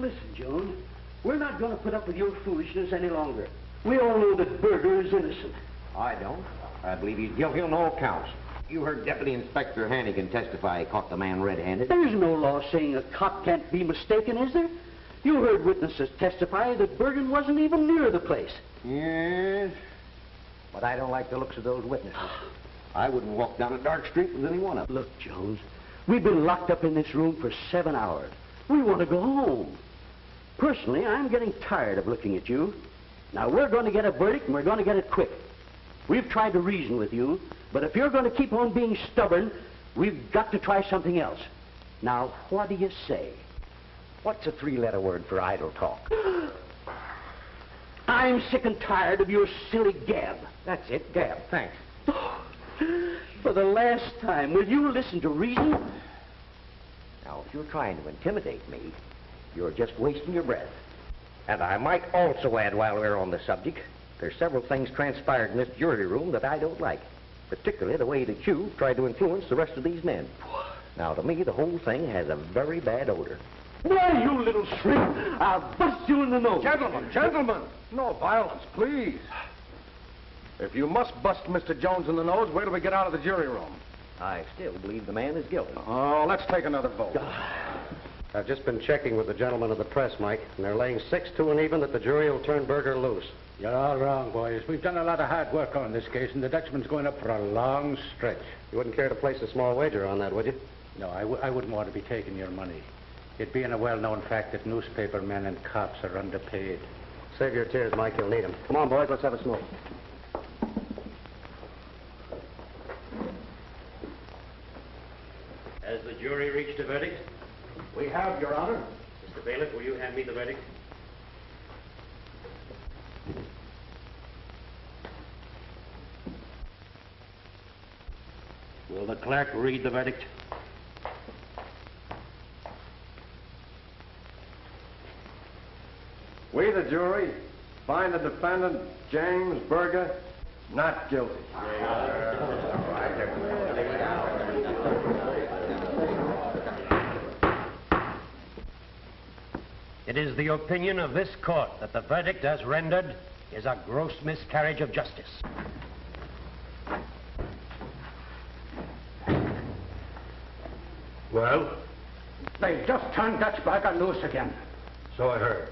Listen, Jones, we're not going to put up with your foolishness any longer. We all know that Berger is innocent. I don't. I believe he's guilty on all counts. You heard Deputy Inspector Hanagan testify he caught the man red-handed. There's no law saying a cop can't be mistaken, is there? You heard witnesses testify that Bergen wasn't even near the place. Yes, but I don't like the looks of those witnesses. I wouldn't walk down a dark street with any one of them. Look, Jones, we've been locked up in this room for 7 hours. We want to go home. Personally, I'm getting tired of looking at you. Now, we're going to get a verdict, and we're going to get it quick. We've tried to reason with you, but if you're going to keep on being stubborn, we've got to try something else. Now, what do you say? What's a 3-letter word for idle talk? I'm sick and tired of your silly gab. That's it, gab. Thanks. For the last time, will you listen to reason? Now, if you're trying to intimidate me, you're just wasting your breath. And I might also add, while we're on the subject, there's several things transpired in this jury room that I don't like. Particularly the way that you tried to influence the rest of these men. Now, to me, the whole thing has a very bad odor. Why, you little shrimp, I'll bust you in the nose. Gentlemen, no violence, please. If you must bust Mr. Jones in the nose, wait till we get out of the jury room. I still believe the man is guilty. Oh, let's take another vote. I've just been checking with the gentlemen of the press, Mike, and they're laying 6-2 and even that the jury will turn Berger loose. You're all wrong, boys. We've done a lot of hard work on this case, and the Dutchman's going up for a long stretch. You wouldn't care to place a small wager on that, would you? No, I wouldn't want to be taking your money. It being a well-known fact that newspaper men and cops are underpaid. Save your tears, Mike. You'll need them. Come on, boys. Let's have a smoke. Has the jury reached a verdict? We have, Your Honor. Mr. Bailiff, will you hand me the verdict? Will the clerk read the verdict? We, the jury, find the defendant, James Berger, not guilty. It is the opinion of this court that the verdict as rendered is a gross miscarriage of justice. Well? They've just turned Dutch Berger loose again. So I heard.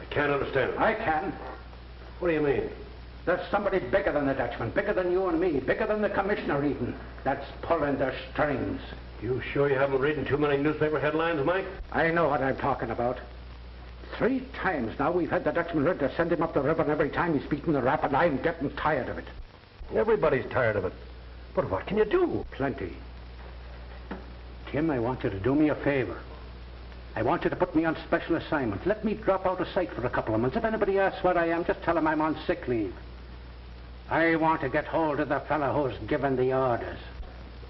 I can't understand it. I can. What do you mean? There's somebody bigger than the Dutchman, bigger than you and me, bigger than the commissioner even, that's pulling their strings. You sure you haven't been reading too many newspaper headlines, Mike? I know what I'm talking about. 3 times now we've had the Dutchman ready to send him up the river, and every time he's beating the rap, and I'm getting tired of it. Everybody's tired of it. But what can you do? Plenty. Tim, I want you to do me a favor. I want you to put me on special assignment. Let me drop out of sight for a couple of months. If anybody asks where I am, just tell them I'm on sick leave. I want to get hold of the fellow who's given the orders.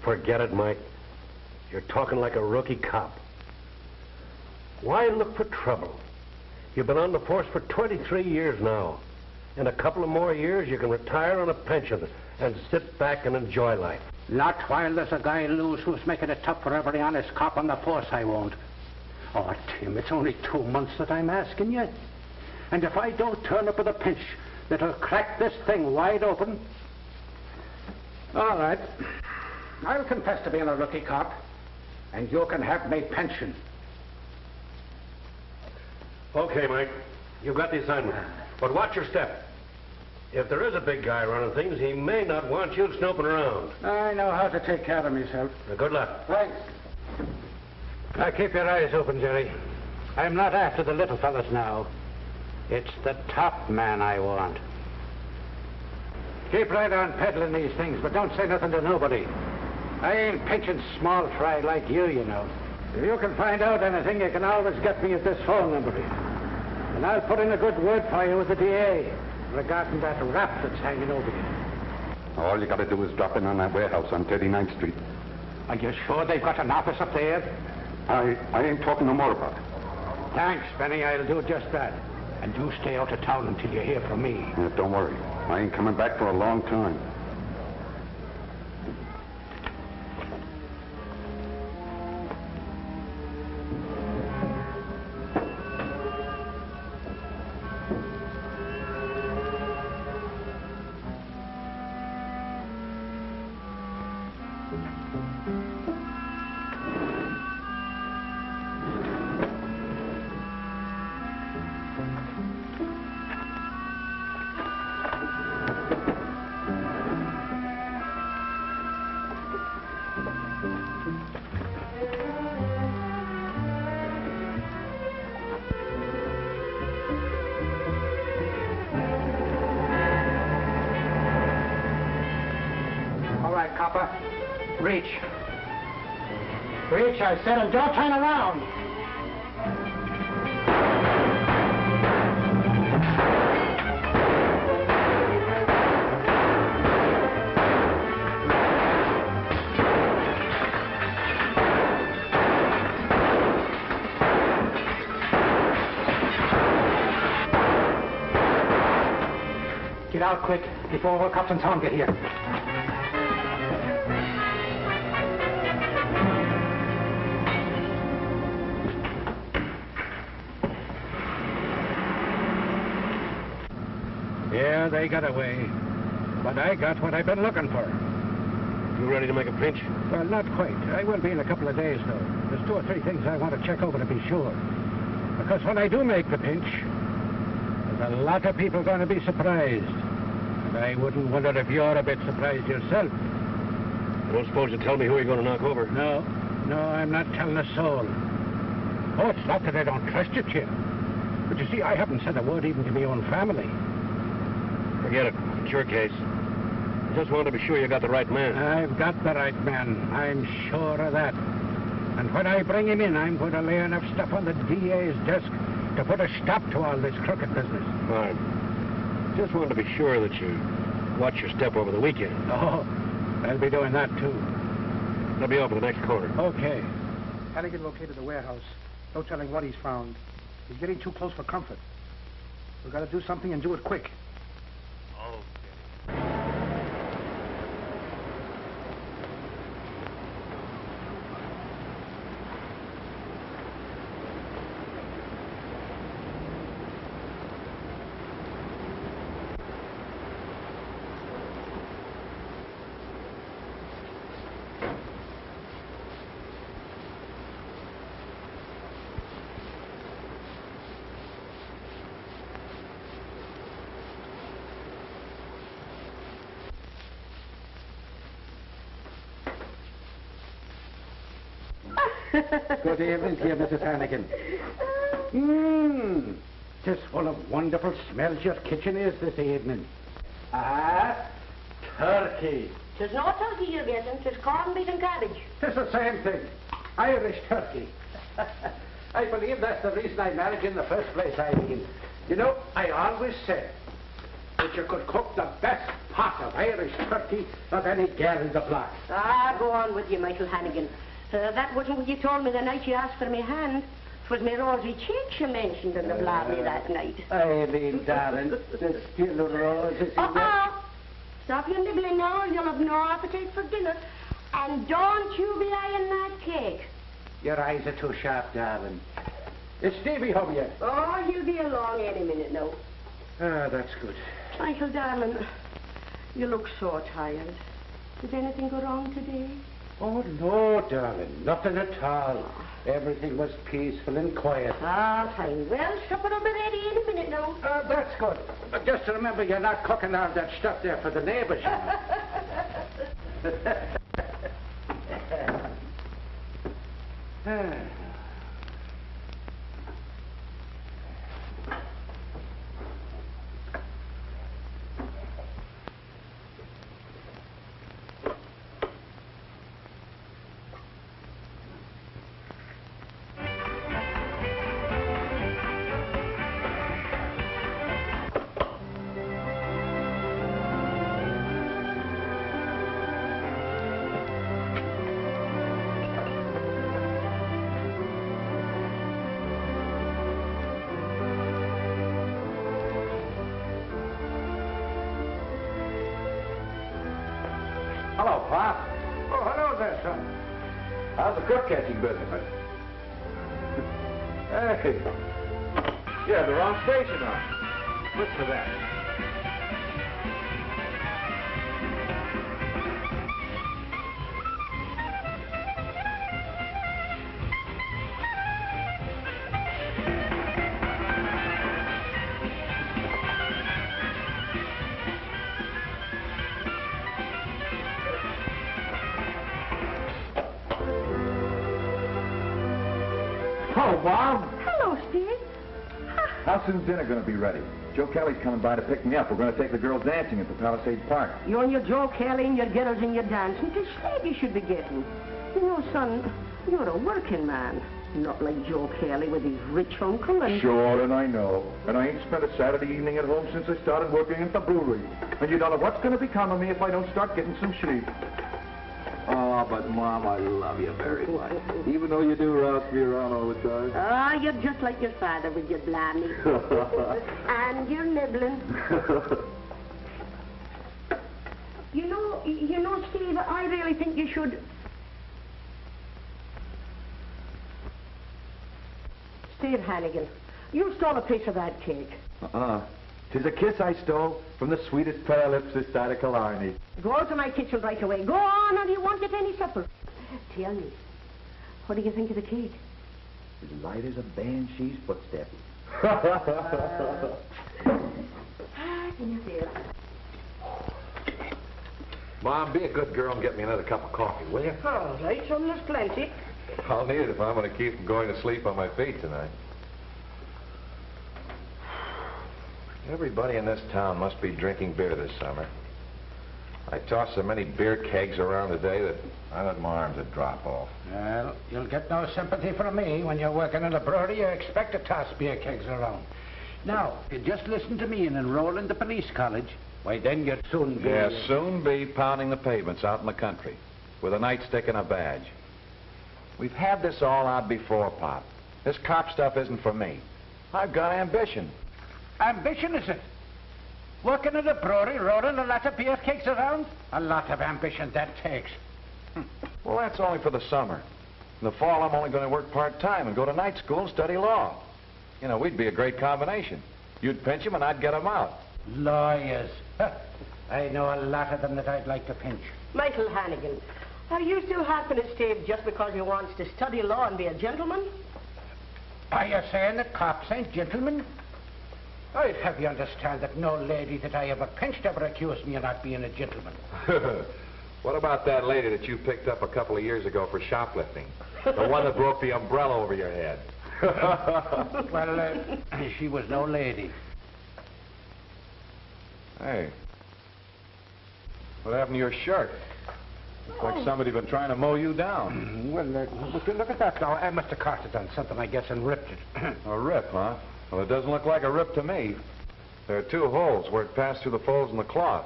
Forget it, Mike. You're talking like a rookie cop. Why look for trouble? You've been on the force for 23 years now. In a couple of more years, you can retire on a pension and sit back and enjoy life. Not while there's a guy loose who's making it tough for every honest cop on the force, I won't. Oh, Tim, it's only 2 months that I'm asking you. And if I don't turn up with a pinch that'll crack this thing wide open... All right. I'll confess to being a rookie cop, and you can have my pension. Okay, Mike. You've got the assignment. But watch your step. If there is a big guy running things, he may not want you snooping around. I know how to take care of myself. Good luck. Thanks. Now, keep your eyes open, Jerry. I'm not after the little fellas now. It's the top man I want. Keep right on peddling these things, but don't say nothing to nobody. I ain't pinching small fry like you know. If you can find out anything, you can always get me at this phone number. And I'll put in a good word for you with the DA regarding that rap that's hanging over you. All you gotta do is drop in on that warehouse on 39th Street. Are you sure they've got an office up there? I ain't talking no more about it. Thanks, Benny. I'll do just that. And you stay out of town until you hear from me. Yeah, don't worry. I ain't coming back for a long time. Copper. Reach. Reach, I said, and don't turn around. Get out quick before Will Compton's home get here. Yeah, they got away. But I got what I've been looking for. You ready to make a pinch? Well, not quite. I will be in a couple of days, though. There's 2 or 3 things I want to check over to be sure. Because when I do make the pinch, there's a lot of people going to be surprised. And I wouldn't wonder if you're a bit surprised yourself. I don't suppose you tell me who you're going to knock over. No, I'm not telling a soul. Oh, it's not that I don't trust you, Jim. But you see, I haven't said a word even to my own family. Forget it. It's your case. I just wanted to be sure you got the right man. I've got the right man. I'm sure of that. And when I bring him in, I'm going to lay enough stuff on the DA's desk to put a stop to all this crooked business. All right. Just wanted to be sure that you watch your step over the weekend. Oh, I'll be doing that, too. I'll be over the next corner. Okay. Hanagan located the warehouse. No telling what he's found. He's getting too close for comfort. We've got to do something and do it quick. Good evening to you, Mrs. Hanagan. Just full of wonderful smells your kitchen is this evening. Turkey. There's no turkey you're getting. There's corned beef and cabbage. It's the same thing. Irish turkey. I believe that's the reason I married you in the first place, Eileen. You know, I always said that you could cook the best pot of Irish turkey of any girl in the block. Go on with you, Michael Hanagan. That wasn't what you told me the night you asked for my hand. It was my rosy cheeks you mentioned in the blarney that night. Eileen, darling, there's still roses in there. Stop your nibbling now, or you'll have no appetite for dinner. And don't you be eyeing that cake. Your eyes are too sharp, darling. Is Stevie home yet? Oh, he'll be along any minute now. That's good. Michael, darling, you look so tired. Did anything go wrong today? Oh, no, darling. Nothing at all. Everything was peaceful and quiet. Fine. Well, supper will be ready in a minute now. That's good. But just remember, you're not cooking all that stuff there for the neighbors, you know. Hello, Pop. Oh, hello there, son. How's the crook catching business? Hey. You had the wrong station on. Look for that. Hello, Bob. Hello, Steve. How soon's dinner going to be ready? Joe Kelly's coming by to pick me up. We're going to take the girls dancing at the Palisade Park. You and your Joe Kelly and your girls and your dancing. It's slave you should be getting. You know, son, you're a working man. Not like Joe Kelly with his rich uncle and... Sure, and I know. And I ain't spent a Saturday evening at home since I started working at the brewery. And you don't know what's going to become of me if I don't start getting some sleep. Oh, but, Mom, I love you very much. Even though you do rouse me around all the time. Oh, you're just like your father with your blarney. And you're nibbling. You know, Steve, I really think you should... Steve Hanagan, you stole a piece of that cake. 'Tis a kiss I stole from the sweetest pair of lips this side of Killarney. Go out to my kitchen right away. Go on, and you won't get any supper. Tell me, what do you think of the cake? As light as a banshee's footstep. Mom, be a good girl and get me another cup of coffee, will you? All right, son, there's plenty. I'll need it if I'm going to keep from going to sleep on my feet tonight. Everybody in this town must be drinking beer this summer. I tossed so many beer kegs around today that I let my arms would drop off. Well, you'll get no sympathy from me. When you're working in a brewery, you expect to toss beer kegs around. Now, if you just listen to me and enroll in the police college, why, then you'd soon be... Yeah, soon be pounding the pavements out in the country with a nightstick and a badge. We've had this all out before, Pop. This cop stuff isn't for me. I've got ambition. Ambition, is it? Working at a brewery, rolling a lot of beer kegs around? A lot of ambition that takes. Well, that's only for the summer. In the fall, I'm only going to work part-time and go to night school and study law. You know, we'd be a great combination. You'd pinch them and I'd get them out. Lawyers. I know a lot of them that I'd like to pinch. Michael Hanagan, are you still harping at Steve just because he wants to study law and be a gentleman? Are you saying that cops ain't gentlemen? I'd have you understand that no lady that I ever pinched ever accused me of not being a gentleman. What about that lady that you picked up a couple of years ago for shoplifting? The one that broke the umbrella over your head. Well, she was no lady. Hey, what happened to your shirt? Looks like somebody been trying to mow you down. Well, look at that now. I must have caught it on something, I guess, and ripped it. A rip, huh? Well, it doesn't look like a rip to me. There are two holes where it passed through the folds in the cloth.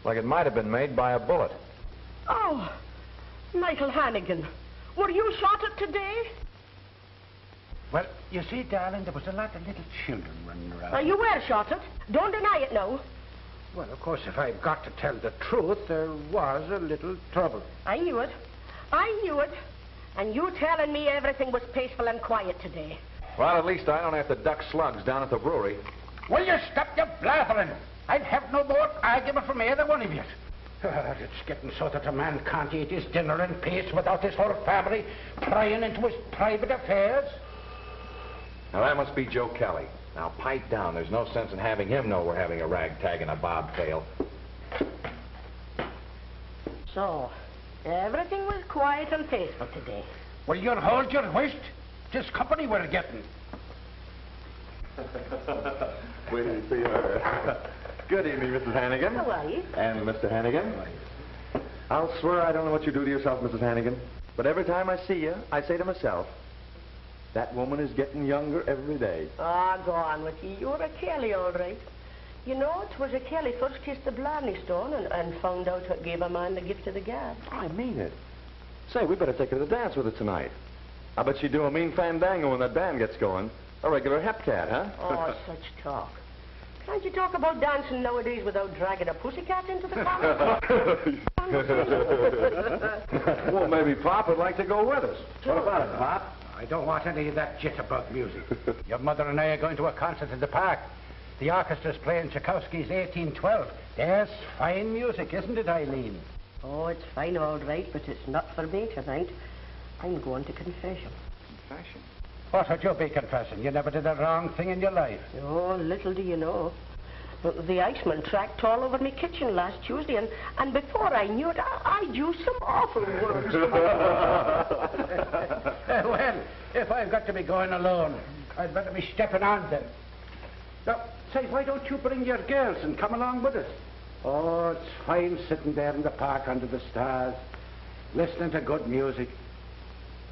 Like it might have been made by a bullet. Oh, Michael Hanagan, were you shot at today? Well, you see, darling, there was a lot of little children running around. You were shot at. Don't deny it now. Well, of course, if I've got to tell the truth, there was a little trouble. I knew it. I knew it. And you telling me everything was peaceful and quiet today. Well, at least I don't have to duck slugs down at the brewery. Will you stop your blathering? I'd have no more argument from either one of you. It's getting so that a man can't eat his dinner in peace without his whole family prying into his private affairs. Now, that must be Joe Kelly. Now, pipe down. There's no sense in having him know we're having a ragtag and a bobtail. So, everything was quiet and peaceful today. Well, you'll hold your whist. 'Tis company we're getting. Wait till you see her. Good evening, Mrs. Hanagan. How are you? And Mr. Hanagan. I'll swear I don't know what you do to yourself, Mrs. Hanagan, but every time I see you, I say to myself, that woman is getting younger every day. Ah, go on with you. You're a Kelly, all right. You know, it was a Kelly first kissed the Blarney Stone and found out what gave a man the gift of the gab. I mean it. Say, we better take her to the dance with her tonight. I bet she'd do a mean fandango when that band gets going. A regular hep cat, huh? Oh, such talk. Can't you talk about dancing nowadays without dragging a pussycat into the car? Well, maybe Pop would like to go with us. What about it, Pop? I don't want any of that jitterbug music. Your mother and I are going to a concert in the park. The orchestra's playing Tchaikovsky's 1812. There's fine music, isn't it, Eileen? Oh, it's fine, all right, but it's not for me tonight. I'm going to confession. Confession? What would you be confessing? You never did a wrong thing in your life. Oh, little do you know. The iceman tracked all over my kitchen last Tuesday, and before I knew it, I'd used some awful words. Well, if I've got to be going alone, I'd better be stepping on then. Now, say, why don't you bring your girls and come along with us? Oh, it's fine sitting there in the park under the stars, listening to good music.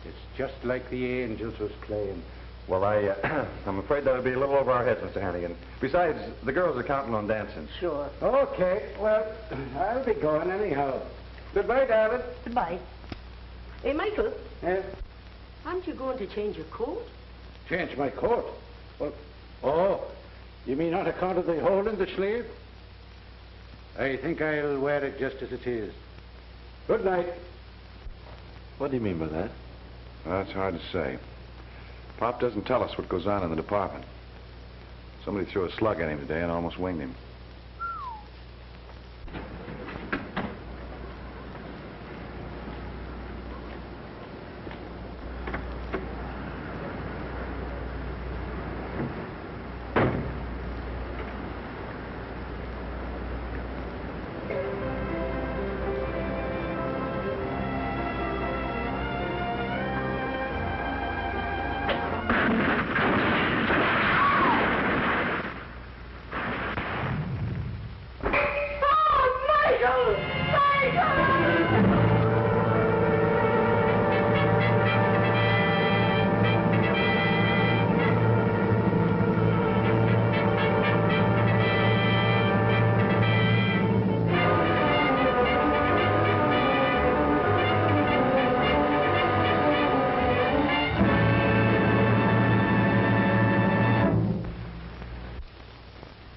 It's just like the angels was playing. Well, I'm afraid that'll be a little over our heads, Mr. Hanagan. Besides, the girls are counting on dancing. Sure. Okay, well, I'll be going anyhow. Goodbye, darling. Goodbye. Hey, Michael, Yes? aren't you going to change your coat? Change my coat? Well, oh, you mean on account of the hole in the sleeve? I think I'll wear it just as it is. Good night. What do you mean by that? That's hard to say. Pop doesn't tell us what goes on in the department. Somebody threw a slug at him today and almost winged him.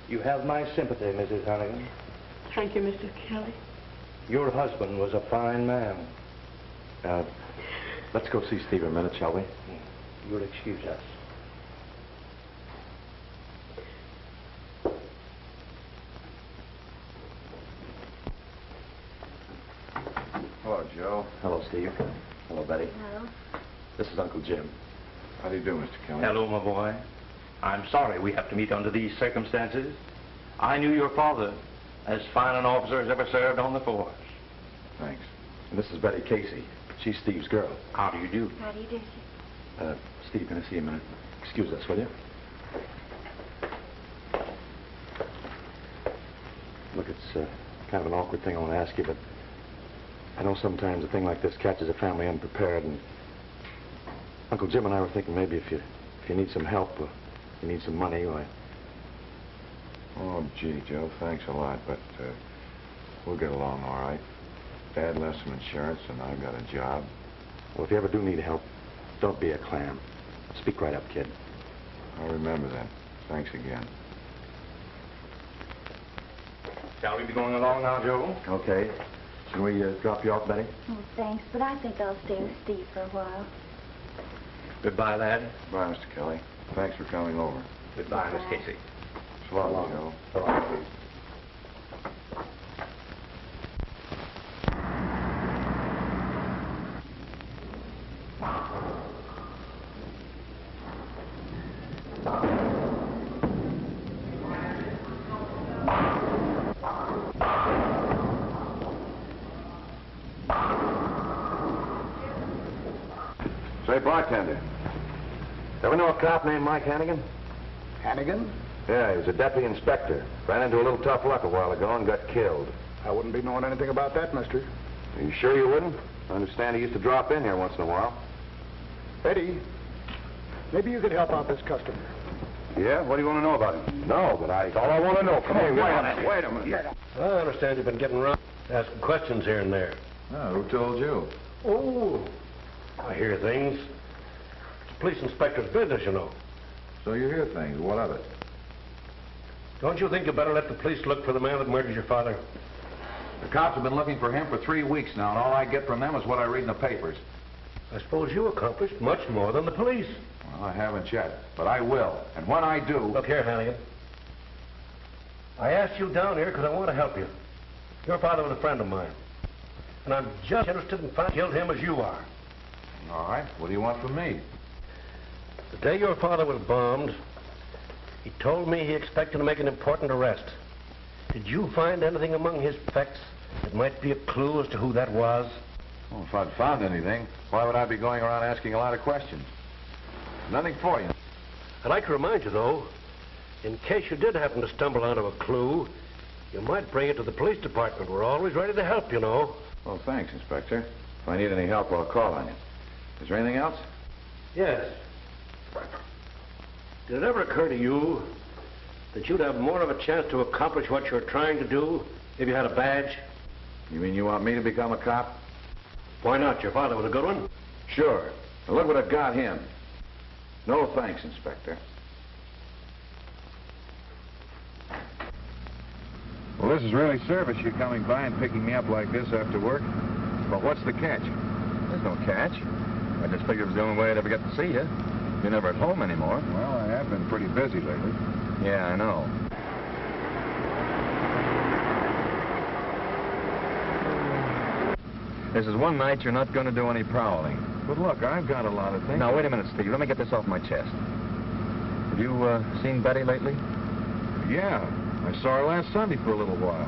You have my sympathy, Mrs. Hanagan. Thank you, Mr. Kelly. Your husband was a fine man. Let's go see Steve a minute, shall we? You'll excuse us. Hello, Joe. Hello, Steve. Hello, Betty. Hello. This is Uncle Jim. How do you do, Mr. Kelly? Hello, my boy. I'm sorry we have to meet under these circumstances. I knew your father, as fine an officer as ever served on the force. Thanks. And this is Betty Casey. She's Steve's girl. How do you do? How do you do, sir? Steve, can I see you a minute? Excuse us, will you? Look, it's kind of an awkward thing I want to ask you, but I know sometimes a thing like this catches a family unprepared, and Uncle Jim and I were thinking maybe if you need some help, or you need some money, why... Oh, gee, Joe, thanks a lot, but we'll get along all right. Dad left some insurance, and I've got a job. Well, if you ever do need help, don't be a clam. Speak right up, kid. I'll remember that. Thanks again. Shall we be going along now, Joe? Okay. Shall we drop you off, Betty? Oh, thanks, but I think I'll stay with Steve for a while. Goodbye, lad. Bye, Mr. Kelly. Thanks for coming over. Goodbye, Miss Casey. So long, Joe. So long. Say, bartender. Ever know a cop named Mike Hanagan? Hanagan? Yeah, he was a deputy inspector. Ran into a little tough luck a while ago and got killed. I wouldn't be knowing anything about that, mister. Are you sure you wouldn't? I understand he used to drop in here once in a while. Eddie, maybe you could help out this customer. Yeah? What do you want to know about him? No, but that's all I want to know. Come on, Wait a minute. I understand you've been getting around, asking questions here and there. Oh, who told you? Oh, I hear things. It's a police inspector's business, you know. So you hear things. What of it? Don't you think you better let the police look for the man that murdered your father? The cops have been looking for him for 3 weeks now, and all I get from them is what I read in the papers. I suppose you accomplished much more than the police. Well, I haven't yet, but I will. And when I do... Look here, Hanagan. I asked you down here because I want to help you. Your father was a friend of mine. And I'm just interested in finding killed him as you are. All right. What do you want from me? The day your father was bombed, He told me he expected to make an important arrest. Did you find anything among his effects that might be a clue as to who that was? Well, if I'd found anything, why would I be going around asking a lot of questions? Nothing for you. I'd like to remind you, though, in case you did happen to stumble onto a clue, you might bring it to the police department. We're always ready to help, you know. Well, thanks, Inspector. If I need any help, I'll call on you. Is there anything else? Yes. Did it ever occur to you that you'd have more of a chance to accomplish what you're trying to do if you had a badge? You mean you want me to become a cop? Why not? Your father was a good one. Sure. Now look what I've got him. No thanks, Inspector. Well, this is really service, you coming by and picking me up like this after work. But what's the catch? There's no catch. I just figured it was the only way I'd ever get to see you. You're never at home anymore. Well, I have been pretty busy lately. Yeah, I know. This is one night you're not going to do any prowling. But look, I've got a lot of things. Now, wait a minute, Steve. Let me get this off my chest. Have you seen Betty lately? Yeah. I saw her last Sunday for a little while.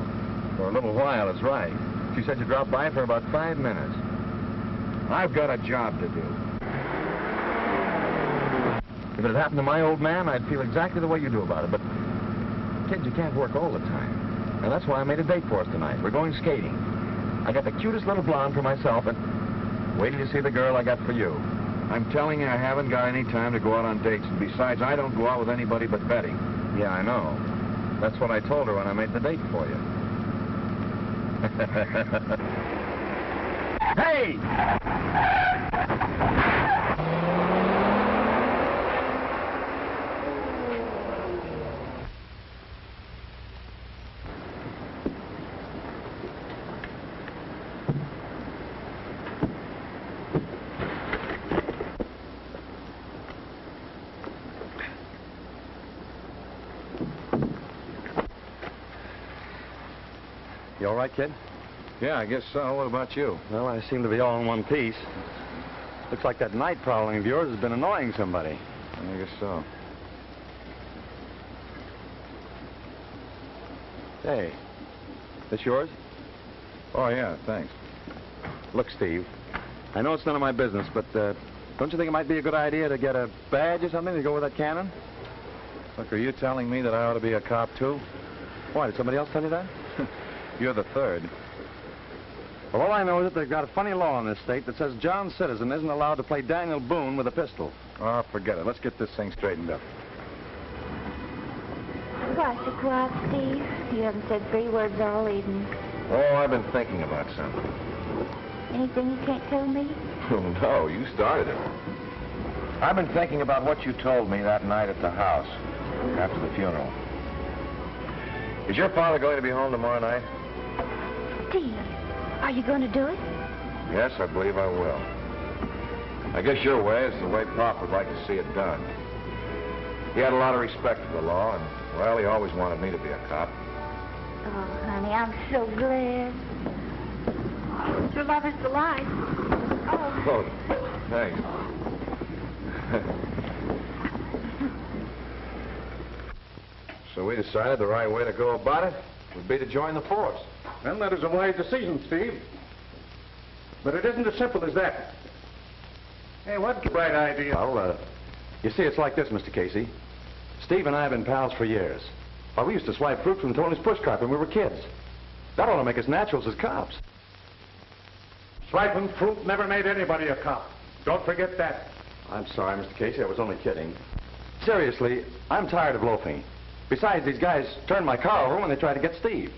For a little while is right. She said you dropped by for about 5 minutes. I've got a job to do. If it had happened to my old man, I'd feel exactly the way you do about it. But, kids, you can't work all the time. And that's why I made a date for us tonight. We're going skating. I got the cutest little blonde for myself, and wait till you see the girl I got for you. I'm telling you, I haven't got any time to go out on dates. And besides, I don't go out with anybody but Betty. Yeah, I know. That's what I told her when I made the date for you. Hey! You all right, kid? Yeah, I guess so. What about you? Well, I seem to be all in one piece. Looks like that night prowling of yours has been annoying somebody. I guess so. Hey, this yours? Oh, yeah, thanks. Look, Steve, I know it's none of my business, but don't you think it might be a good idea to get a badge or something to go with that cannon? Look, are you telling me that I ought to be a cop, too? Why, did somebody else tell you that? You're the third. Well, all I know is that they've got a funny law in this state that says John Citizen isn't allowed to play Daniel Boone with a pistol. Oh, forget it. Let's get this thing straightened up. Why so quiet, Steve? You haven't said 3 words all evening. Oh, I've been thinking about something. Anything you can't tell me? Oh, no, you started it. I've been thinking about what you told me that night at the house, after the funeral. Is your father going to be home tomorrow night? Steve, are you going to do it? Yes, I believe I will. I guess your way is the way Pop would like to see it done. He had a lot of respect for the law, and, well, he always wanted me to be a cop. Oh, honey, I'm so glad. It's your lover's delight. Oh, thanks. So we decided the right way to go about it would be to join the force. Well, that is a wise decision, Steve. But it isn't as simple as that. Hey, what's the bright idea? Well, you see, it's like this, Mr. Casey. Steve and I have been pals for years. Why, we used to swipe fruit from Tony's pushcart when we were kids. That ought to make us naturals as cops. Swiping fruit never made anybody a cop. Don't forget that. I'm sorry, Mr. Casey. I was only kidding. Seriously, I'm tired of loafing. Besides, these guys turned my car over when they tried to get Steve.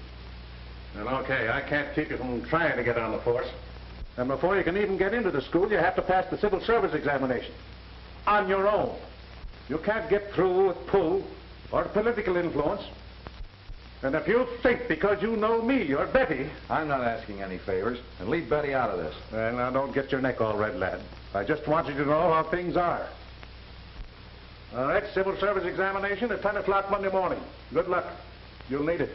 Well, okay, I can't keep you from trying to get on the force. And before you can even get into the school, you have to pass the civil service examination. On your own. You can't get through with pull or political influence. And if you think because you know me, you're Betty... I'm not asking any favors, and leave Betty out of this. Well, now, don't get your neck all red, lad. I just want you to know how things are. All right, civil service examination at 10 o'clock Monday morning. Good luck. You'll need it.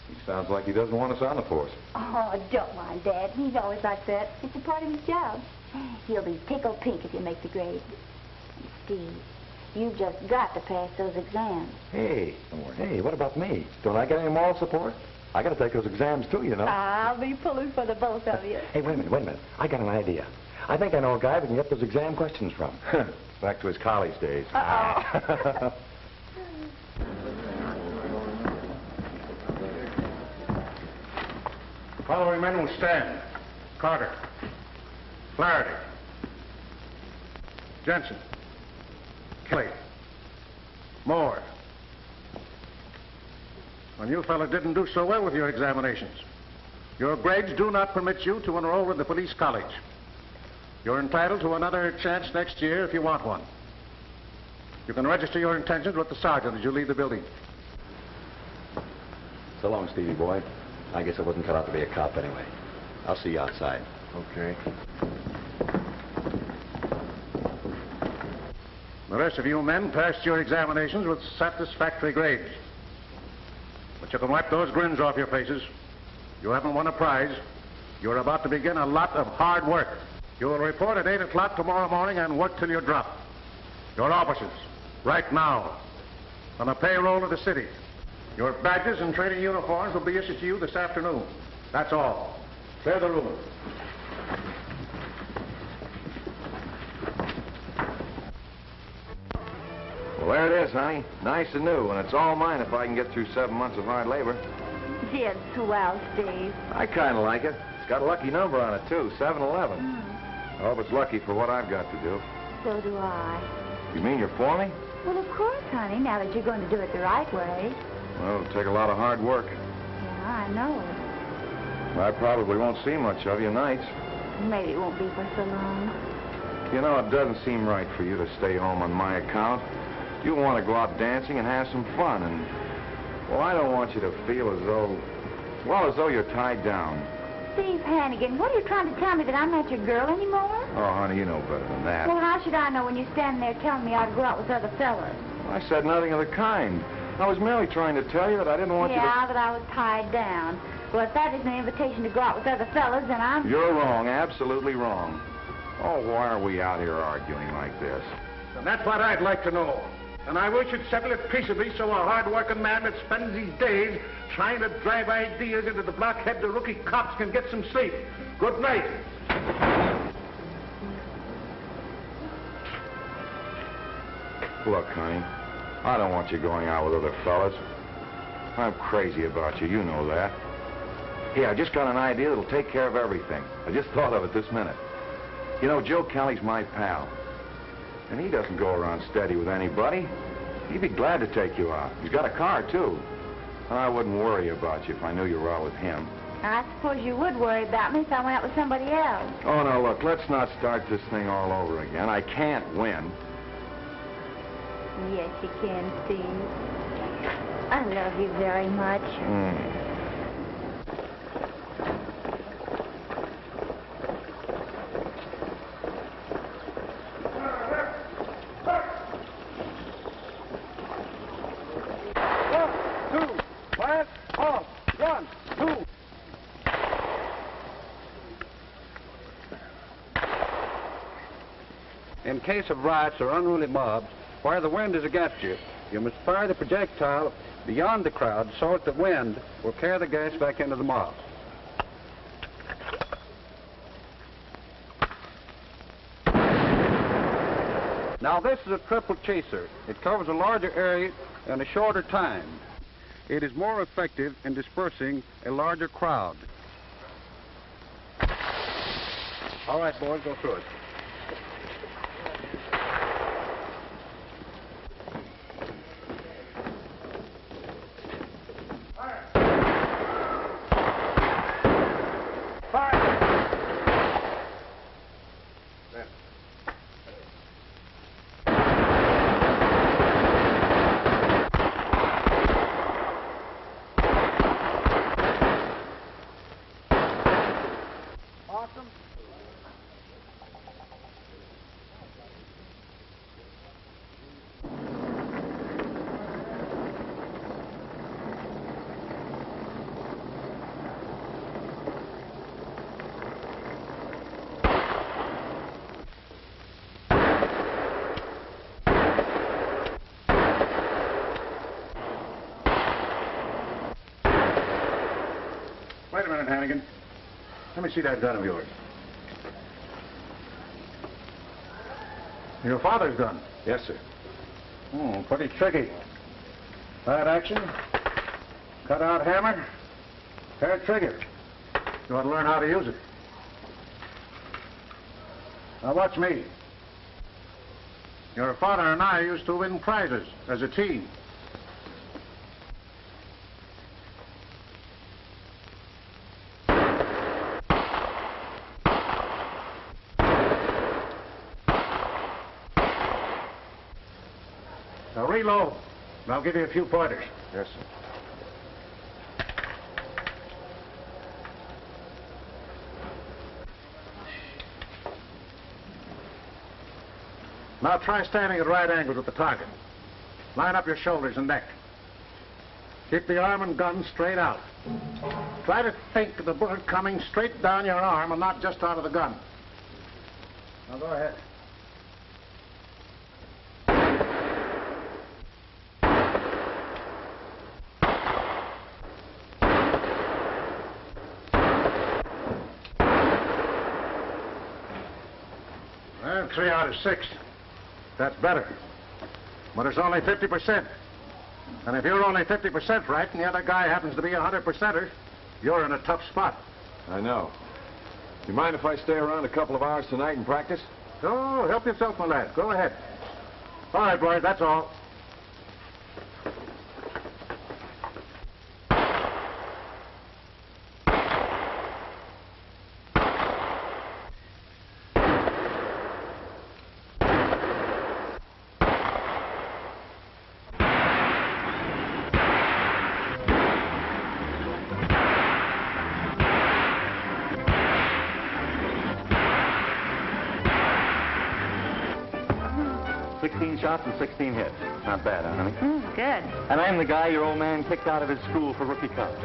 He sounds like he doesn't want us on the force. Oh, don't mind Dad. He's always like that. It's a part of his job. He'll be tickled pink if you make the grade. And Steve, you've just got to pass those exams. Hey, what about me? Don't I get any moral support? I got to take those exams too, you know. I'll be pulling for the both of you. Hey, wait a minute. I got an idea. I think I know a guy we can get those exam questions from. Back to his college days. Uh-oh. Following men will stand. Carter. Flaherty. Jensen. Kelly. Moore. And you fellas didn't do so well with your examinations. Your grades do not permit you to enroll in the police college. You're entitled to another chance next year if you want one. You can register your intentions with the sergeant as you leave the building. So long, Stevie boy. I guess I wasn't cut out to be a cop anyway. I'll see you outside. Okay. The rest of you men passed your examinations with satisfactory grades. But you can wipe those grins off your faces. You haven't won a prize. You're about to begin a lot of hard work. You will report at 8 o'clock tomorrow morning and work till you drop. Your officers, right now, on the payroll of the city. Your badges and training uniforms will be issued to you this afternoon. That's all. Clear the room. Well, there it is, honey. Nice and new, and it's all mine if I can get through 7 months of hard labor. Gee, it's swell, Steve. I kind of like it. It's got a lucky number on it, too, 711. I hope it's lucky for what I've got to do. So do I. You mean you're for me? Well, of course, honey, now that you're going to do it the right way. Well, it'll take a lot of hard work. Yeah, I know. I probably won't see much of you nights. Maybe it won't be for so long. You know, it doesn't seem right for you to stay home on my account. You want to go out dancing and have some fun, and, well, I don't want you to feel as though you're tied down. Steve Hanagan, what are you trying to tell me, that I'm not your girl anymore? Oh, honey, you know better than that. Well, how should I know when you're standing there telling me I ought to go out with other fellas? I said nothing of the kind. I was merely trying to tell you that I didn't want you to... Yeah, that I was tied down. Well, if that isn't an invitation to go out with other fellas, then I'm... You're wrong, absolutely wrong. Oh, why are we out here arguing like this? And that's what I'd like to know. And I wish you'd settle it peaceably so a hard-working man that spends his days trying to drive ideas into the blockhead the rookie cops can get some sleep. Good night. Look, honey, I don't want you going out with other fellas. I'm crazy about you, you know that. Hey, I just got an idea that'll take care of everything. I just thought of it this minute. You know, Joe Kelly's my pal. And he doesn't go around steady with anybody. He'd be glad to take you out. He's got a car, too. I wouldn't worry about you if I knew you were out with him. I suppose you would worry about me if I went out with somebody else. Oh, no, look, let's not start this thing all over again. I can't win. Yes, you can, Steve. I love you very much. In case of riots or unruly mobs, where the wind is against you, you must fire the projectile beyond the crowd so that the wind will carry the gas back into the mob. Now, this is a triple chaser. It covers a larger area in a shorter time. It is more effective in dispersing a larger crowd. All right, boys, go through it. a minute, Hanagan. Let me see that gun of yours. Your father's gun? Yes, sir. Pretty tricky. Flat action, cut-out hammer, hair trigger. You ought to learn how to use it. Now watch me. Your father and I used to win prizes as a team. Now reload, and I'll give you a few pointers. Yes, sir. Now try standing at right angles with the target. Line up your shoulders and neck. Keep the arm and gun straight out. Try to think of the bullet coming straight down your arm and not just out of the gun. Now go ahead. Well, 3 out of 6. That's better. But it's only 50%. And if you're only 50% right and the other guy happens to be a 100%er, you're in a tough spot. I know. You mind if I stay around a couple of hours tonight and practice? Oh, help yourself, my lad. Go ahead. All right, boys, that's all. Shots and 16 hits. Not bad, huh, honey? Good. And I'm the guy your old man kicked out of his school for rookie cops.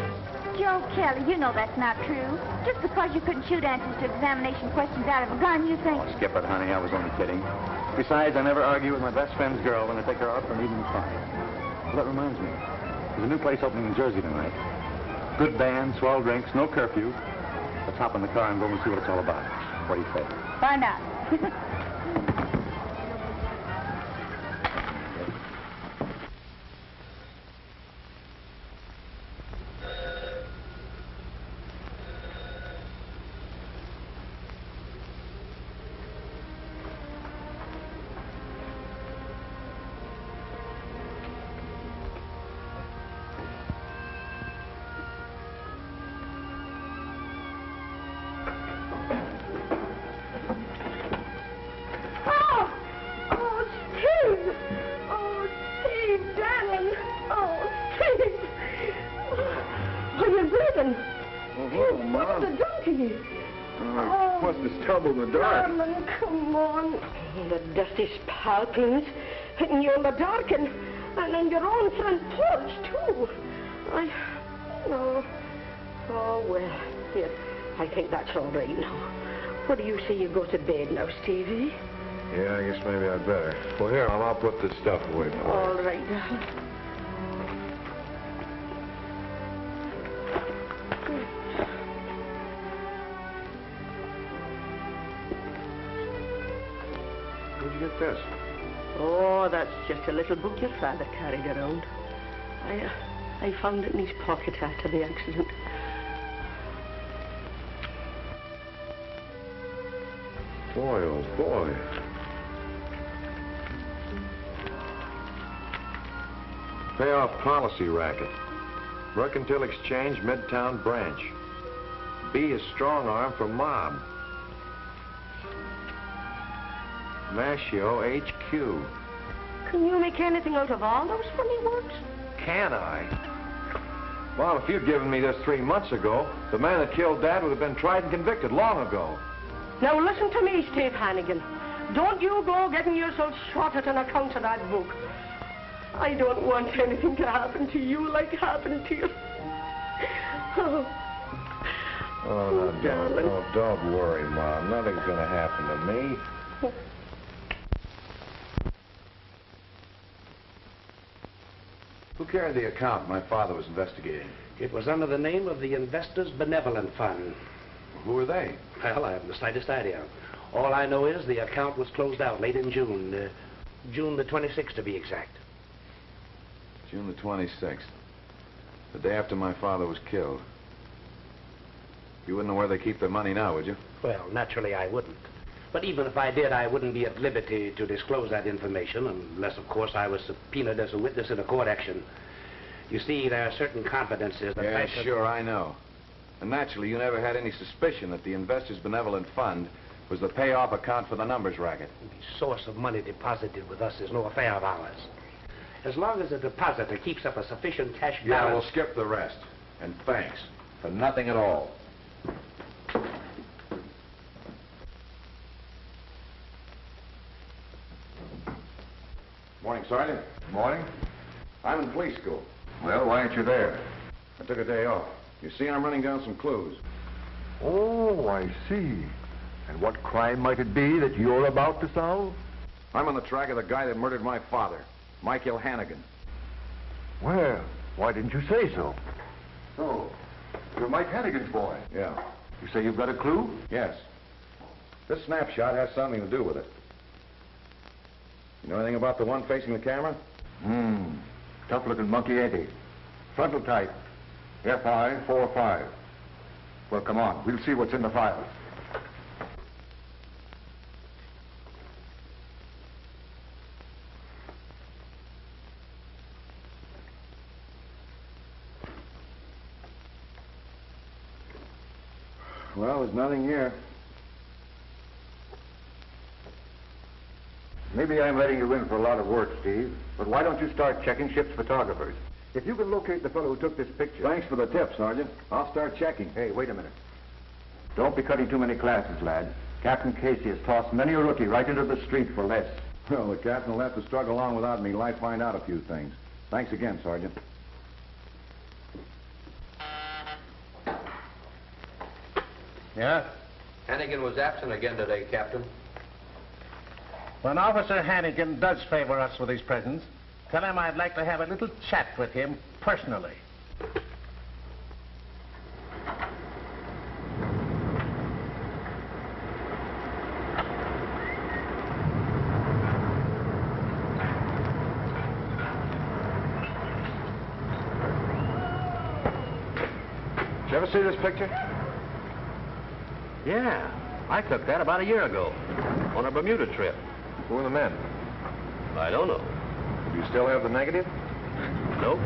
Joe Kelly, you know that's not true. Just because you couldn't shoot answers to examination questions out of a gun, you think... Oh, skip it, honey. I was only kidding. Besides, I never argue with my best friend's girl when I take her out for an evening fun. Well, that reminds me. There's a new place opening in Jersey tonight. Good band, swell drinks, no curfew. Let's hop in the car and go and see what it's all about. What do you say? Find out. Darling, come on. The dust is palpable, and you're in the dark, and on your own front porch, too. Oh, well, here, I think that's all right now. What do you say you go to bed now, Stevie? Yeah, I guess maybe I'd better. Well, here, I'll put this stuff away for you. All right, darling. Where'd you get this? Oh, that's just a little book your father carried around. I found it in his pocket after the accident. Boy, oh boy. Payoff policy racket. Mercantile Exchange, Midtown Branch. B is strong arm for mob. Mashio HQ. Can you make anything out of all those funny words? Can I? Well, if you'd given me this 3 months ago, the man that killed Dad would have been tried and convicted long ago. Now listen to me, Steve Hanagan. Don't you go getting yourself shot at an account of that book. I don't want anything to happen to you like happened to you. Oh, no, don't worry, Mom. Nothing's going to happen to me. Who carried the account my father was investigating? It was under the name of the Investors Benevolent Fund. Who are they? Well, I haven't the slightest idea. All I know is the account was closed out late in June. June the 26th, to be exact. June the 26th. The day after my father was killed. You wouldn't know where they keep their money now, would you? Well, naturally I wouldn't. But even if I did, I wouldn't be at liberty to disclose that information, unless, of course, I was subpoenaed as a witness in a court action. You see, there are certain confidences that Yeah, sure, I know. And naturally, you never had any suspicion that the Investors Benevolent Fund was the payoff account for the numbers racket. The source of money deposited with us is no affair of ours. As long as the depositor keeps up a sufficient cash balance... Yeah, we'll skip the rest. And thanks for nothing at all. Morning, Sergeant. Morning. I'm in police school. Well, why aren't you there? I took a day off. You see, I'm running down some clues. Oh, I see. And what crime might it be that you're about to solve? I'm on the track of the guy that murdered my father, Mike Hanagan. Well, why didn't you say so? So, you're Mike Hanagan's boy? Yeah. You say you've got a clue? Yes. This snapshot has something to do with it. You know anything about the one facing the camera? Tough-looking monkey, ain't he? Frontal type. FI-45. Well, come on. We'll see what's in the files. Well, there's nothing here. Maybe I'm letting you in for a lot of work, Steve, but why don't you start checking ship's photographers? If you can locate the fellow who took this picture... Thanks for the tip, Sergeant. I'll start checking. Hey, wait a minute. Don't be cutting too many classes, lad. Captain Casey has tossed many a rookie right into the street for less. Well, the captain will have to struggle along without me till I find out a few things. Thanks again, Sergeant. Yeah? Hanagan was absent again today, Captain. When Officer Hanagan does favor us with his presence, tell him I'd like to have a little chat with him personally. Did you ever see this picture? Yeah, I took that about a year ago on a Bermuda trip. Who are the men? I don't know. Do you still have the negative? Nope.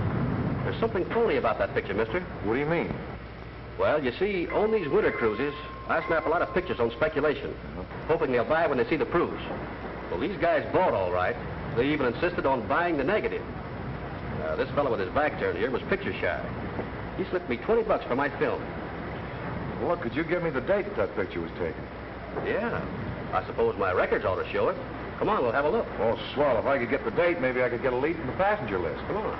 There's something phony about that picture, mister. What do you mean? Well, you see, on these winter cruises, I snap a lot of pictures on speculation, hoping they'll buy when they see the proofs. Well, these guys bought all right. They even insisted on buying the negative. This fellow with his back turned here was picture shy. He slipped me $20 for my film. Well, could you give me the date that picture was taken? Yeah. I suppose my records ought to show it. Come on, we'll have a look. Oh, swell. If I could get the date, maybe I could get a lead from the passenger list. Come on.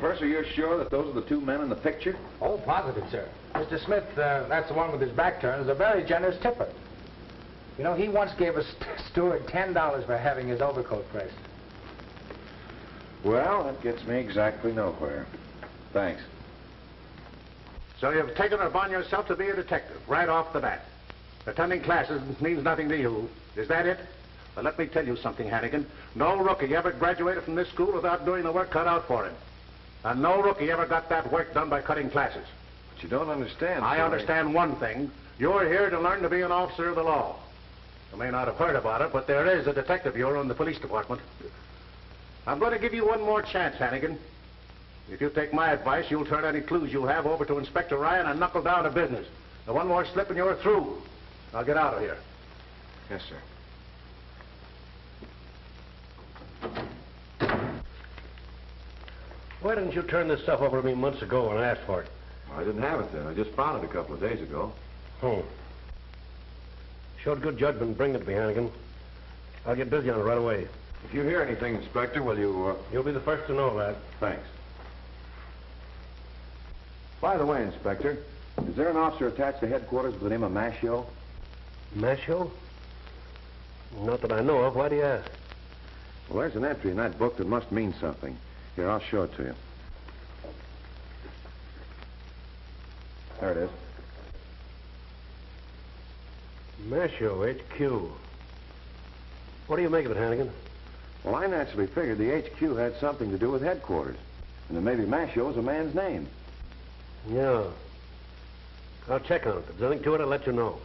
Purser, you're sure that those are the two men in the picture? Oh, positive, sir. Mr. Smith, that's the one with his back turned, is a very generous tipper. You know, he once gave a steward $10 for having his overcoat pressed. Well, that gets me exactly nowhere. Thanks. So you've taken it upon yourself to be a detective, right off the bat. Attending classes means nothing to you. Is that it? Well, let me tell you something, Hanagan. No rookie ever graduated from this school without doing the work cut out for him. And no rookie ever got that work done by cutting classes. But you don't understand, I understand one thing. You're here to learn to be an officer of the law. You may not have heard about it, but there is a detective bureau in the police department. I'm going to give you one more chance, Hanagan. If you take my advice, you'll turn any clues you have over to Inspector Ryan and knuckle down to business. Now, one more slip and you're through. I'll get out of here. Yes, sir. Why didn't you turn this stuff over to me months ago when I asked for it? I didn't have it then. I just found it a couple of days ago. Showed good judgment bringing it to me, Hanagan. I'll get busy on it right away. If you hear anything, Inspector, will you... You'll be the first to know that. Thanks. By the way, Inspector, is there an officer attached to headquarters with the name of Mashio? Mashio? Not that I know of. Why do you ask? Well, there's an entry in that book that must mean something. Here, I'll show it to you. There it is. Masho, HQ. What do you make of it, Hanagan? Well, I naturally figured the HQ had something to do with headquarters. And that maybe Masho is a man's name. Yeah. I'll check on it. If there's anything to it, I'll let you know.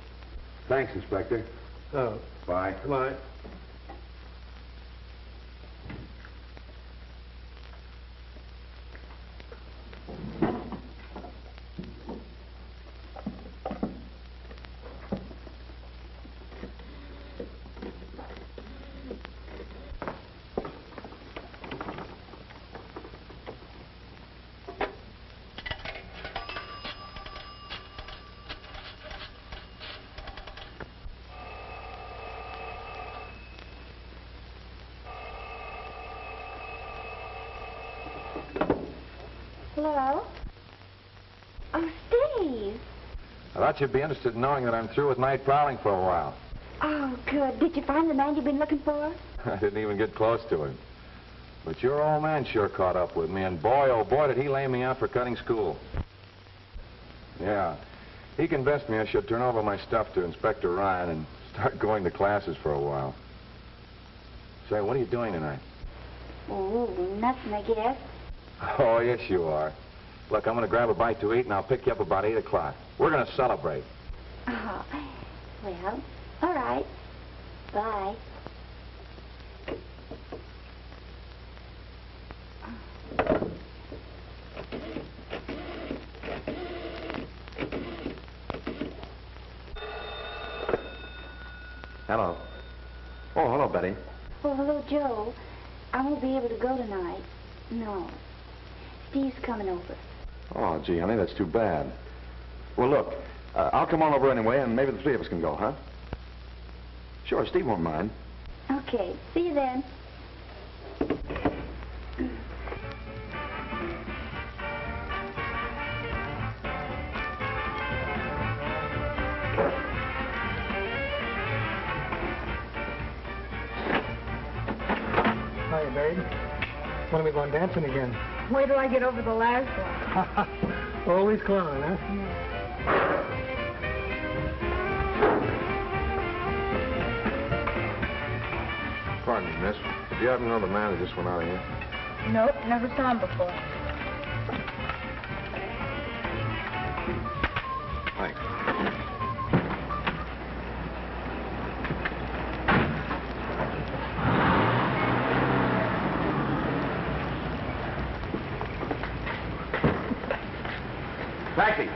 Thanks, Inspector. Oh. Bye. Bye. Hello? Oh, Steve. I thought you'd be interested in knowing that I'm through with night prowling for a while. Oh, good. Did you find the man you've been looking for? I didn't even get close to him. But your old man sure caught up with me, and boy, oh boy, did he lay me out for cutting school. Yeah. He convinced me I should turn over my stuff to Inspector Ryan and start going to classes for a while. Say, what are you doing tonight? Oh, nothing, I guess. Oh, yes, you are. Look, I'm going to grab a bite to eat, and I'll pick you up about 8 o'clock. We're going to celebrate. Oh, well, all right. Bye. Hello. Oh, hello, Betty. Oh, hello, Joe. I won't be able to go tonight. No. Steve's coming over. Oh, gee, honey, that's too bad. Well, look, I'll come on over anyway, and maybe the three of us can go, huh? Sure, Steve won't mind. Okay. See you then. Hiya, babe. When are we going dancing again? Wait till I get over the last one. Always clowning, huh? Pardon me, miss. Do you happen to know the man that just went out of here? Nope, never saw him before. Thanks. Taxi!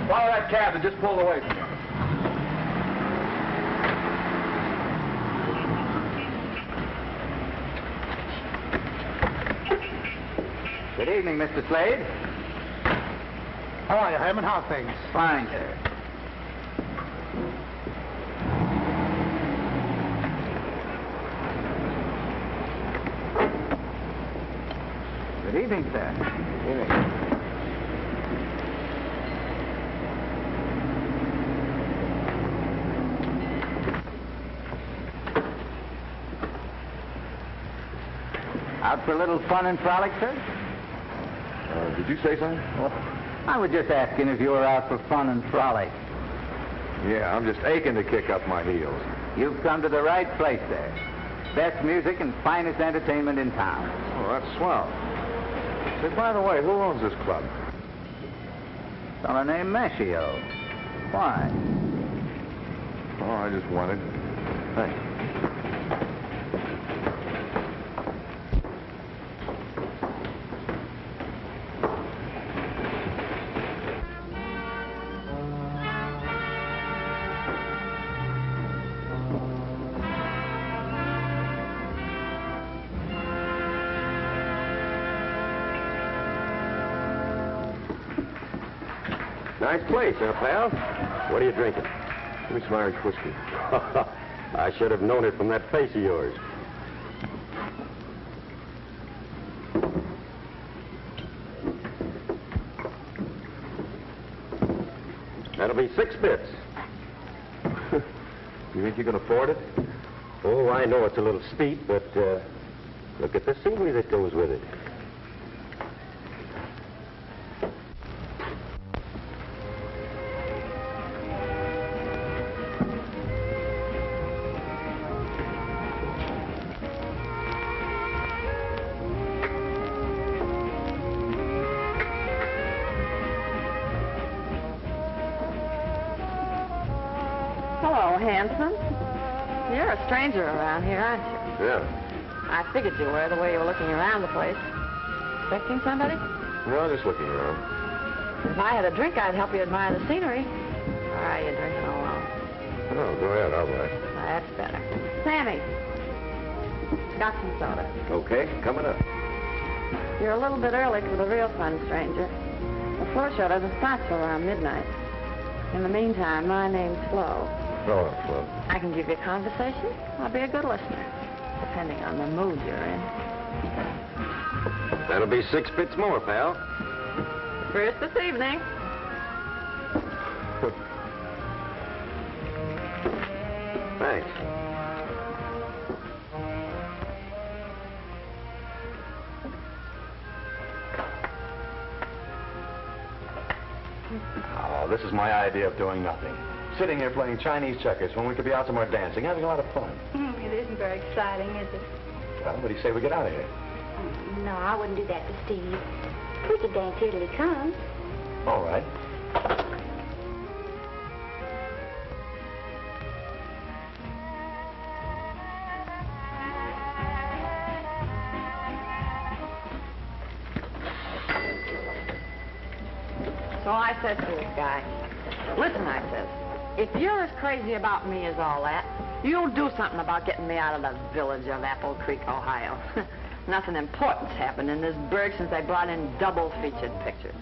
Follow that cab that just pulled away from you. Good evening, Mr. Slade. How are you, Herman? How are things? Fine, sir. Good evening, sir. Good evening. Out for a little fun and frolic, sir? Did you say something? Oh, I was just asking if you were out for fun and frolic. Yeah, I'm just aching to kick up my heels. You've come to the right place, sir. Best music and finest entertainment in town. Oh, that's swell. Say, by the way, who owns this club? A fellow named Mashio. Why? Oh, I just wondered. Thanks. Nice place, huh, pal? What are you drinking? Give me some Irish whiskey. I should have known it from that face of yours. That'll be 6 bits. You think you can afford it? Oh, I know it's a little steep, but Look at the scenery that goes with it. Hello, handsome. You're a stranger around here, aren't you? Yeah. I figured you were, the way you were looking around the place. Expecting somebody? No, just looking around. If I had a drink, I'd help you admire the scenery. Or are you drinking alone? Oh, go ahead. I'll buy. That's better. Sammy, got some soda. Okay, coming up. You're a little bit early for the real fun, stranger. The floor show doesn't start till around midnight. In the meantime, my name's Flo. Oh, Flo. I can give you conversation. I'll be a good listener, depending on the mood you're in. That'll be 6 bits more, pal. First this evening. Thanks. Oh, this is my idea of doing nothing. Sitting here playing Chinese checkers when we could be out somewhere dancing, having a lot of fun. It isn't very exciting, is it? Well, what do you say we get out of here? No, I wouldn't do that to Steve. We could dance here till he comes. All right. So I said to this guy, listen, I said, if you're as crazy about me as all that, you'll do something about getting me out of the village of Apple Creek, Ohio. Nothing important's happened in this burg since they brought in double-featured pictures.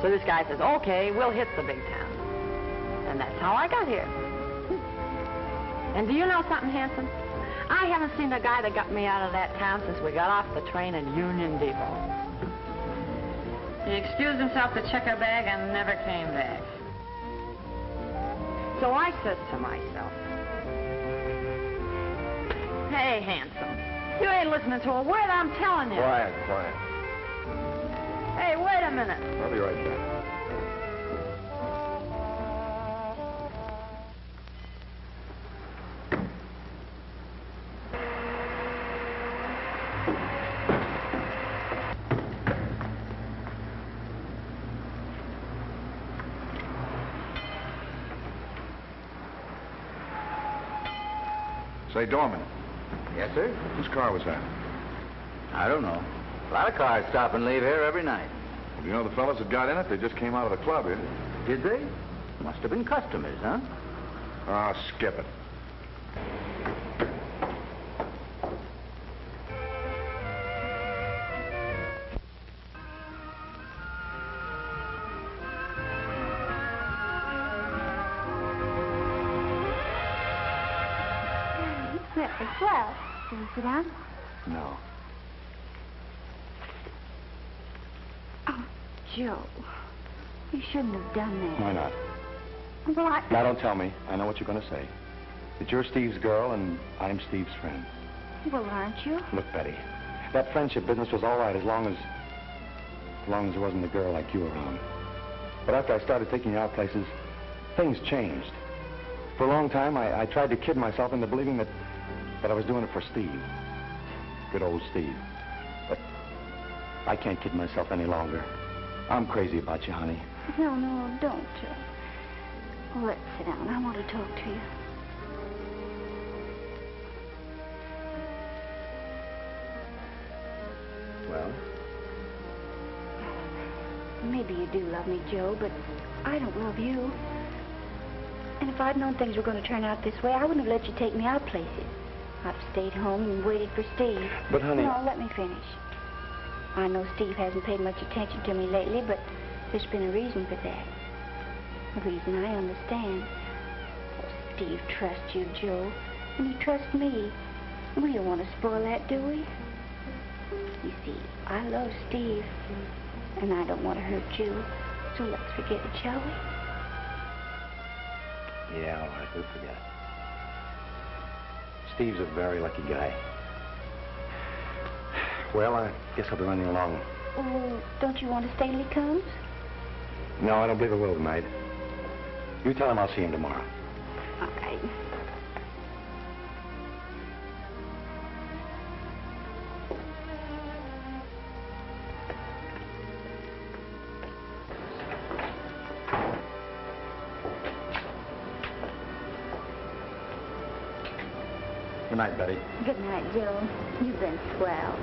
So this guy says, okay, we'll hit the big town. And that's how I got here. And do you know something, handsome? I haven't seen the guy that got me out of that town since we got off the train in Union Depot. He excused himself to check a bag and never came back. So I says to myself, hey, handsome, you ain't listening to a word I'm telling you. Quiet, quiet. Hey, wait a minute. I'll be right back. Say, Dorman. Yes, sir? Whose car was that? I don't know. A lot of cars stop and leave here every night. Well, do you know the fellows that got in it? They just came out of the club here. Did they? Must have been customers, huh? Ah, skip it. Very swell. Can you sit down? No. Oh, Joe. You shouldn't have done that. Why not? Well, Now, don't tell me. I know what you're going to say. That you're Steve's girl and I'm Steve's friend. Well, aren't you? Look, Betty, that friendship business was all right as long as there wasn't a girl like you around. But after I started taking you out places, things changed. For a long time, I tried to kid myself into believing that I was doing it for Steve. Good old Steve. But I can't kid myself any longer. I'm crazy about you, honey. No, don't, Joe. Well, let's sit down. I want to talk to you. Well? Maybe you do love me, Joe, but I don't love you. And if I'd known things were going to turn out this way, I wouldn't have let you take me out places. I'd have stayed home and waited for Steve. But, honey... No, let me finish. I know Steve hasn't paid much attention to me lately, but there's been a reason for that. A reason I understand. Oh, Steve trusts you, Joe, and he trusts me. We don't want to spoil that, do we? You see, I love Steve, and I don't want to hurt you, so let's forget it, shall we? Yeah, all right, we'll forget it. Steve's a very lucky guy. Well, I guess I'll be running along. Oh, don't you want to stay till he comes? No, I don't believe I will tonight. You tell him I'll see him tomorrow. All right. Good night, Betty. Good night, Joe. You've been swell.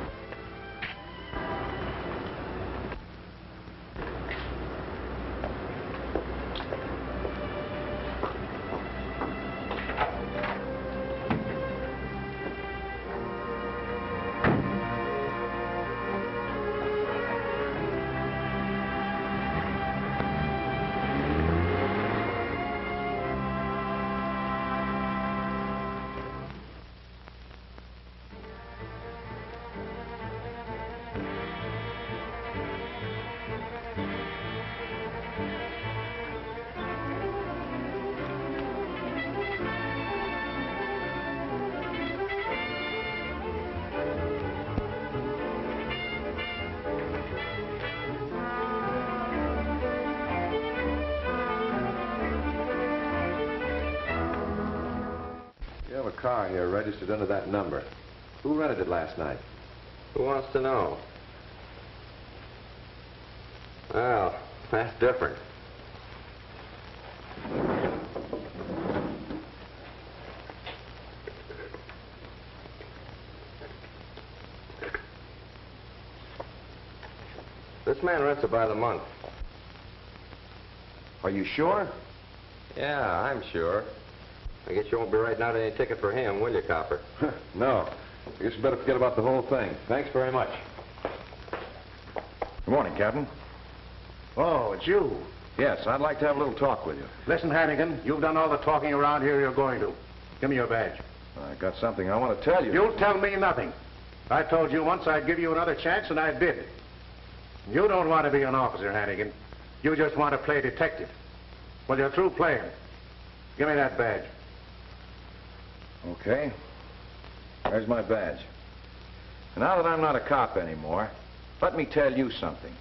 You have a car here registered under that number. Who rented it last night? Who wants to know? Well, that's different. This man rents it by the month. Are you sure? Yeah, I'm sure. I guess you won't be writing out any ticket for him, will you, copper? No. I guess you better forget about the whole thing. Thanks very much. Good morning, Captain. Oh, it's you. Yes, I'd like to have a little talk with you. Listen, Hanagan, you've done all the talking around here you're going to. Give me your badge. I got something I want to tell you. You'll tell me nothing. I told you once I'd give you another chance, and I did. You don't want to be an officer, Hanagan. You just want to play detective. Well, you're through playing. Give me that badge. Okay. There's my badge. Now that I'm not a cop anymore, let me tell you something.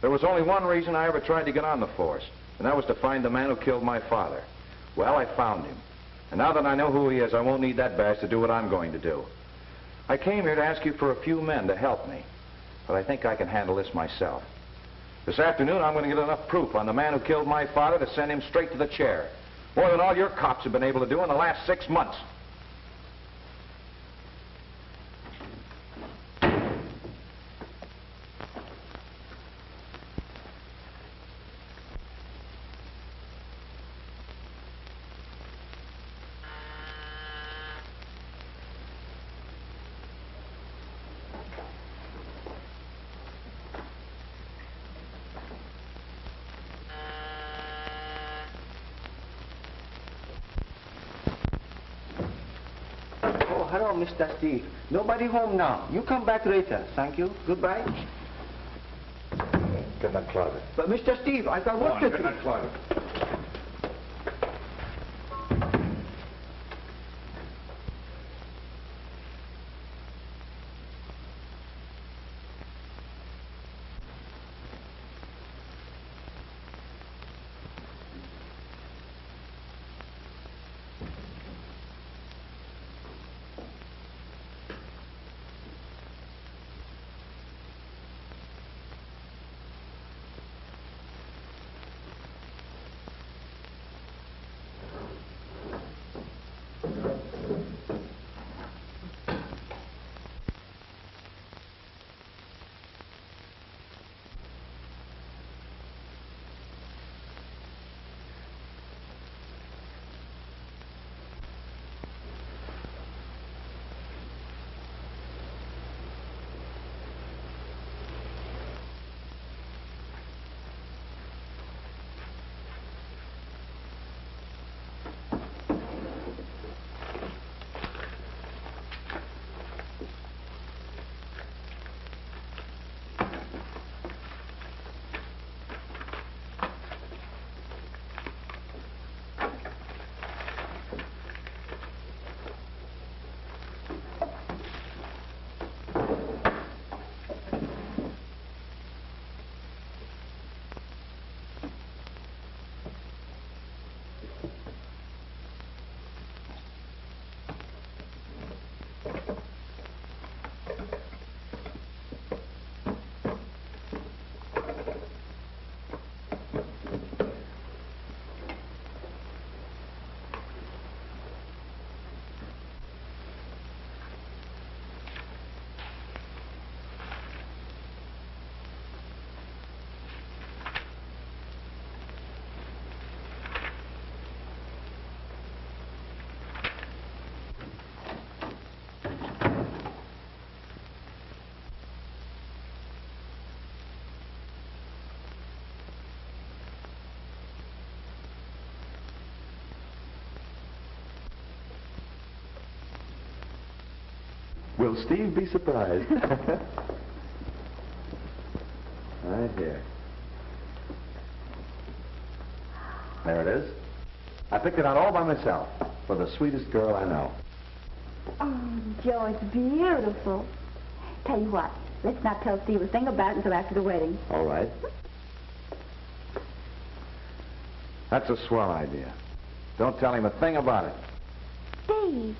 There was only one reason I ever tried to get on the force, and that was to find the man who killed my father. Well, I found him. And now that I know who he is, I won't need that badge to do what I'm going to do. I came here to ask you for a few men to help me, but I think I can handle this myself. This afternoon, I'm going to get enough proof on the man who killed my father to send him straight to the chair. More than all your cops have been able to do in the last 6 months. Hello, Mr. Steve. Nobody home now. You come back later. Thank you. Goodbye. Get in that closet. But, Mr. Steve, I got work to do. Get in that closet. Will Steve be surprised? Right here. There it is. I picked it out all by myself for the sweetest girl I know. Oh, Joe, it's beautiful. Tell you what, let's not tell Steve a thing about it until after the wedding. All right. That's a swell idea. Don't tell him a thing about it. Steve.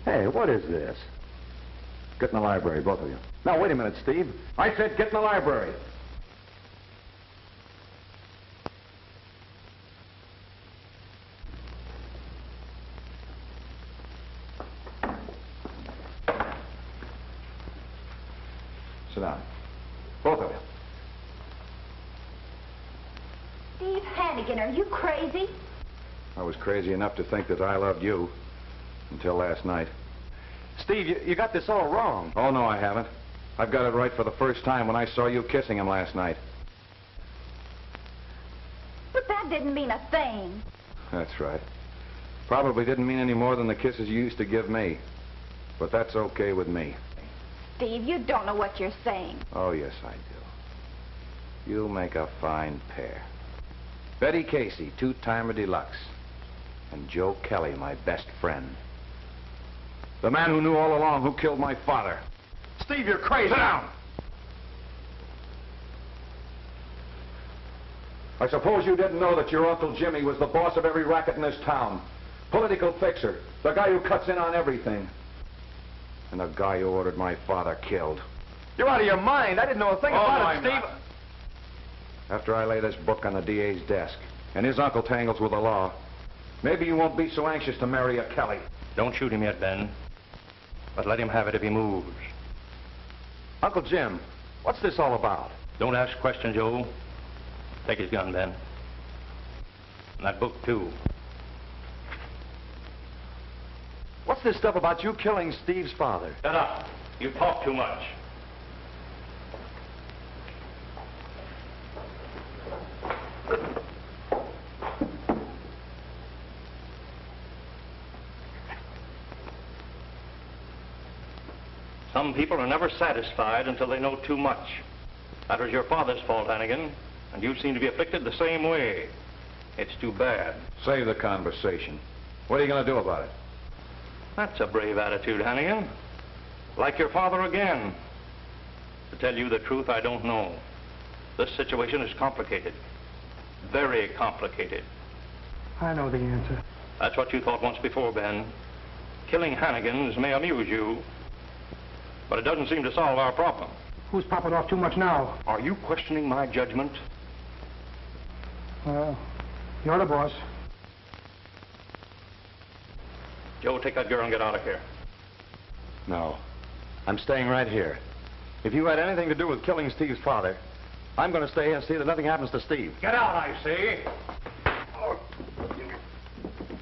Hey, what is this? Get in the library, both of you. Now, wait a minute, Steve. I said get in the library. Sit down. Both of you. Steve Hanagan, are you crazy? I was crazy enough to think that I loved you until last night. Steve, you got this all wrong. Oh, no, I haven't. I've got it right for the first time when I saw you kissing him last night. But that didn't mean a thing. That's right. Probably didn't mean any more than the kisses you used to give me. But that's okay with me. Steve, you don't know what you're saying. Oh, yes, I do. You'll make a fine pair. Betty Casey, two-timer deluxe. And Joe Kelly, my best friend. The man who knew all along who killed my father. Steve, you're crazy. Sit down! I suppose you didn't know that your Uncle Jimmy was the boss of every racket in this town. Political fixer. The guy who cuts in on everything. And the guy who ordered my father killed. You're out of your mind. I didn't know a thing about it, Steve. Not. After I lay this book on the DA's desk, and his uncle tangles with the law, maybe you won't be so anxious to marry a Kelly. Don't shoot him yet, Ben. But let him have it if he moves. Uncle Jim, what's this all about? Don't ask questions, Joe. Take his gun, Ben. And that book, too. What's this stuff about you killing Steve's father? Shut up. You talk too much. Some people are never satisfied until they know too much. That was your father's fault, Hanagan, and you seem to be afflicted the same way. It's too bad. Save the conversation. What are you going to do about it? That's a brave attitude, Hanagan. Like your father again. To tell you the truth, I don't know. This situation is complicated. Very complicated. I know the answer. That's what you thought once before, Ben. Killing Hanagans may amuse you, but it doesn't seem to solve our problem. Who's popping off too much now? Are you questioning my judgment? Well, you're the boss. Joe, take that girl and get out of here. No. I'm staying right here. If you had anything to do with killing Steve's father, I'm going to stay here and see that nothing happens to Steve. Get out, I say.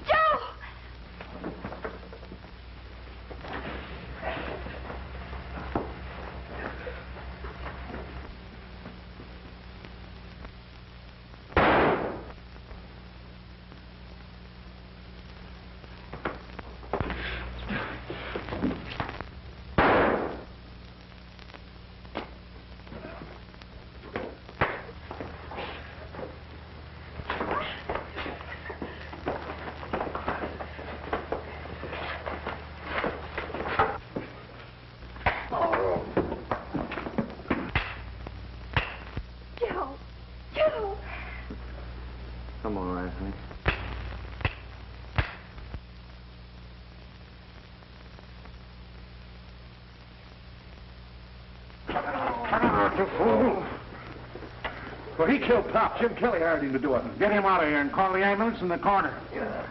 Joe! I'm all right, honey. Well, he killed Pop. Jim Kelly hired him to do it. Get him out of here and call the ambulance in the corner. Yeah.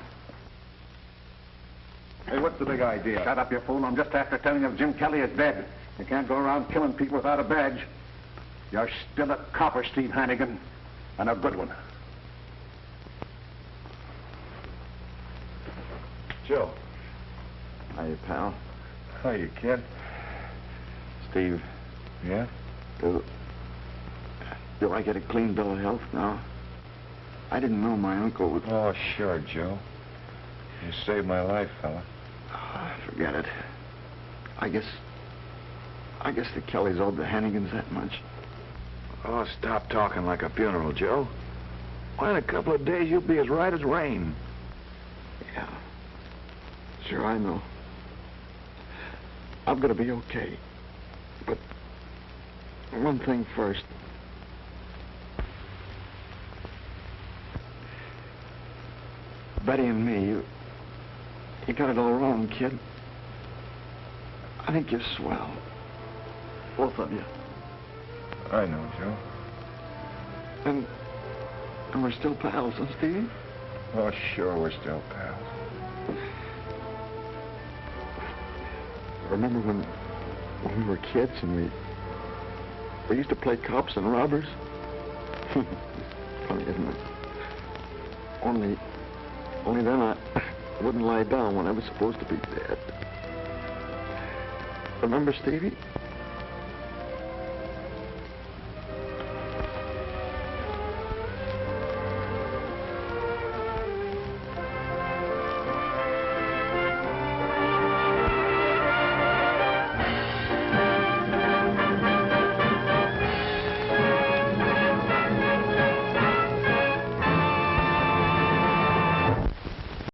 Hey, what's the big idea? Shut up, you fool. I'm just after telling you if Jim Kelly is dead. You can't go around killing people without a badge. You're still a copper, Steve Hanagan, and a good one. Joe. Hiya, pal. Hiya, kid. Steve. Yeah? Do I get a clean bill of health now? I didn't know my uncle would... Oh, sure, Joe. You saved my life, fella. Forget it. I guess the Kellys owed the Hanigans that much. Oh, stop talking like a funeral, Joe. Why, in a couple of days, you'll be as right as rain. Yeah. Sure, I know. I'm gonna be okay. But one thing first. Betty and me, you got it all wrong, kid. I think you're swell. Both of you. I know, Joe. And we're still pals, huh, Stevie? Oh, sure, we're still pals. Remember when we were kids and we used to play cops and robbers? Funny, isn't it? Only then I wouldn't lie down when I was supposed to be dead. Remember, Stevie?